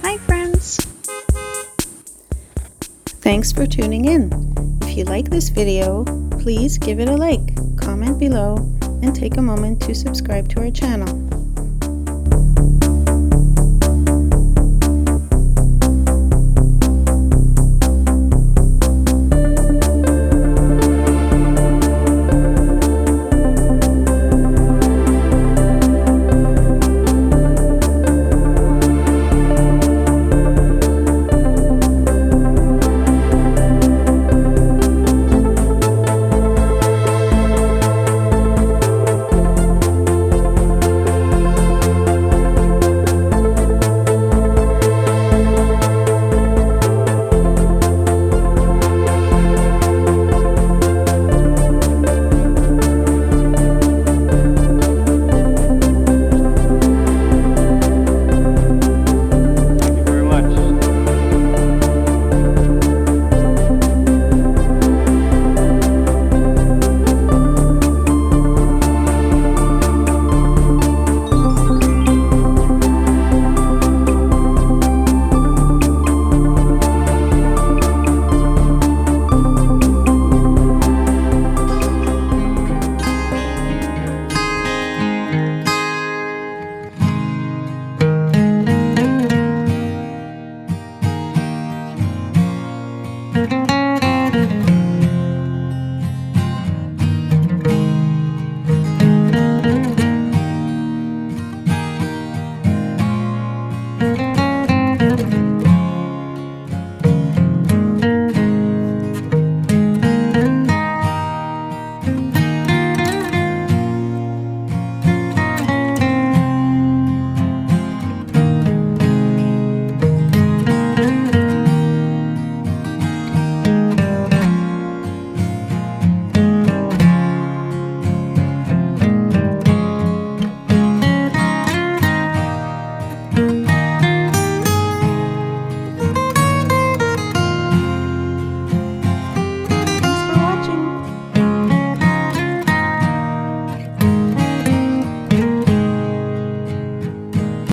Hi friends! Thanks for tuning in. If you like this video, please give it a like, comment below, and take a moment to subscribe to our channel.